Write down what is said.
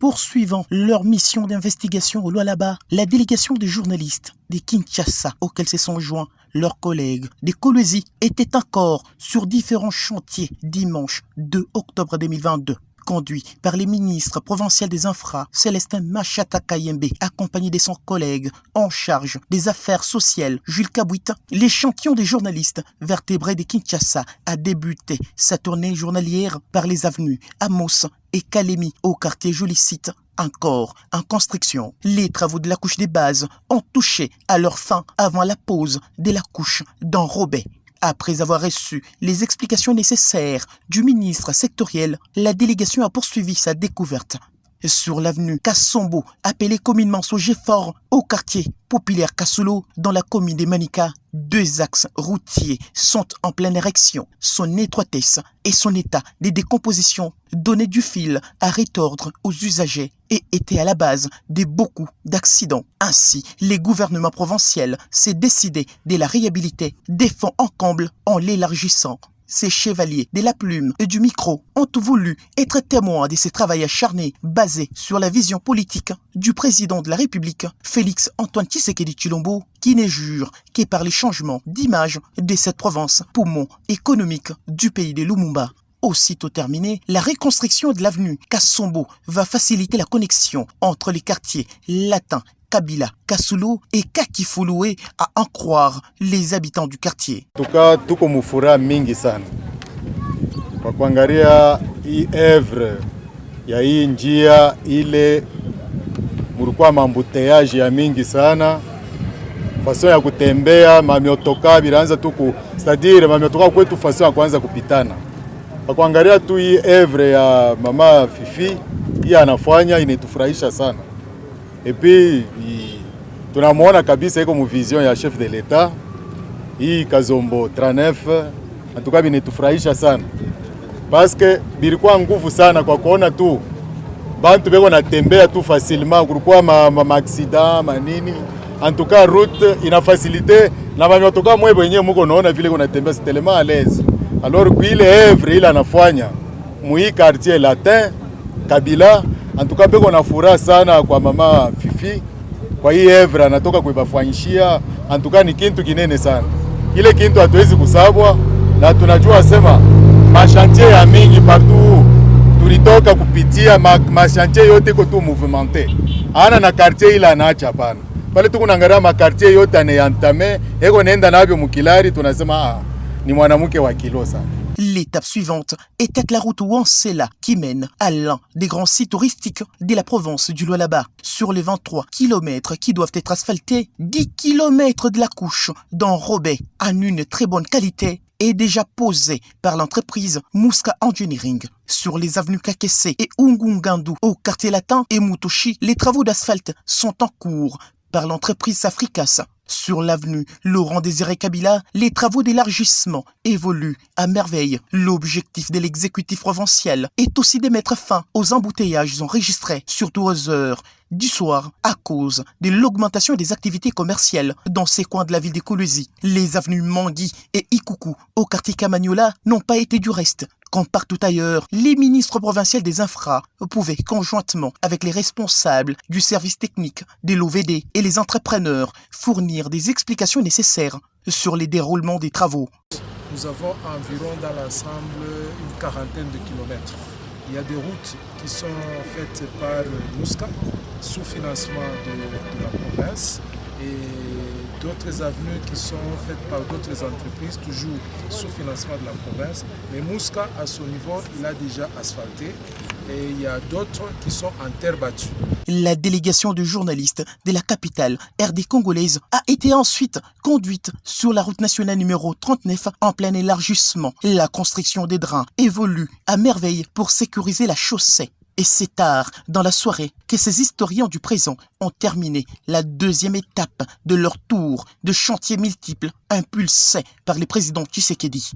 Poursuivant leur mission d'investigation au Lualaba, la délégation des journalistes des Kinshasa, auxquels se sont joints leurs collègues des Kolwezi, était encore sur différents chantiers dimanche 2 octobre 2022. Conduit par les ministres provinciaux des Infra, Célestin Machata Kayembe, accompagné de son collègue en charge des affaires sociales, Jules Kabouita, l'échantillon des journalistes vertébrés de Kinshasa a débuté sa tournée journalière par les avenues Amos et Kalemi au quartier Jolicite, encore en construction. Les travaux de la couche des bases ont touché à leur fin avant la pose de la couche d'enrobé. Après avoir reçu les explications nécessaires du ministre sectoriel, la délégation a poursuivi sa découverte sur l'avenue Kassombo, appelée communément Sogefort, au quartier populaire Kassulo, dans la commune de Manika. 2 axes routiers sont en pleine érection. Son étroitesse et son état de décomposition donnaient du fil à retordre aux usagers et étaient à la base de beaucoup d'accidents. Ainsi, les gouvernements provinciaux s'est décidé de la réhabiliter des fonds en comble en l'élargissant. Ces chevaliers de la plume et du micro ont voulu être témoins de ces travaux acharnés basés sur la vision politique du président de la République, Félix Antoine Tshisekedi Tshilombo, qui ne jure que par les changements d'image de cette province, poumon économique du pays de Lumumba. Aussitôt terminée, la reconstruction de l'avenue Kassombo va faciliter la connexion entre les quartiers latins Kabila, Kasulu et Kakifulue, à en croire les habitants du quartier. En tout cas, tuko mufura mingi sana kwa kuangalia hii evre ya hii njia ile, mulikuwa mambuteyaji ya mingi sana, fason ya kutembea mamiotoka biranza tuku, c'est-à-dire mamiotoka kwetu fason ya kuanza kupitana. Kwa kuangalia tu hii evre ya mama Fifi, hii anafanya inetufurahisha sana. Et puis tunamuona kabisa iko mu vision ya chef de l'État hii Kazombo 39, en tout cas binetufurahisha sana parce que bilikuwa nguvu sana kwa kuona tu bantu beko natembea tu facilement, kulikuwa ma accident manini. En tout cas route ina facilité na banyotoka mwe benye muko naona vile kuna tembea c'est tellement à l'aise. Alors kuile evre ile anafanya mu hii quartier latin Kabila, en tout cas beko na furaha sana kwa mama Fifi. Kwa hii evra anatoka kuibafanyishia, en tout cas ni kintu kinene sana. Ile kintu hatuwezi kusabwa, na tunajua sema machantier ya mingi partout tulitoka kupitia machantier yote ko tu movementé. Ana na quartier ila anaacha hapana. Pale tuko naangalia ma quartier yote anayantame, eko nenda nabyo mukilari, tunasema ni mwanamke wa kilo sana. L'étape suivante était la route Wansela qui mène à l'un des grands sites touristiques de la province du Lualaba. Sur les 23 km qui doivent être asphaltés, 10 km de la couche d'enrobé en une très bonne qualité est déjà posée par l'entreprise Muska Engineering. Sur les avenues Kakese et Ungungandu au quartier latin et Mutoshi, les travaux d'asphalte sont en cours par l'entreprise Safricas. Sur l'avenue Laurent-Désiré Kabila, les travaux d'élargissement évoluent à merveille. L'objectif de l'exécutif provincial est aussi de mettre fin aux embouteillages enregistrés, surtout aux heures du soir, à cause de l'augmentation des activités commerciales dans ces coins de la ville de Kolwezi. Les avenues Mangui et Ikuku au quartier Kamanyola n'ont pas été du reste. Comme partout ailleurs, les ministres provinciaux des Infra pouvaient, conjointement avec les responsables du service technique de l'OVD et les entrepreneurs, fournir des explications nécessaires sur les déroulements des travaux. Nous avons environ dans l'ensemble une quarantaine de kilomètres. Il y a des routes qui sont faites par Muska, sous financement de la province, et d'autres avenues qui sont faites par d'autres entreprises, toujours sous financement de la province. Mais Muska, à son niveau, il a déjà asphalté, et il y a d'autres qui sont en terre battue. La délégation de journalistes de la capitale RD congolaise a été ensuite conduite sur la route nationale numéro 39 en plein élargissement. La construction des drains évolue à merveille pour sécuriser la chaussée. Et c'est tard dans la soirée que ces historiens du présent ont terminé la deuxième étape de leur tour de chantier multiple impulsé par le président Tshisekedi.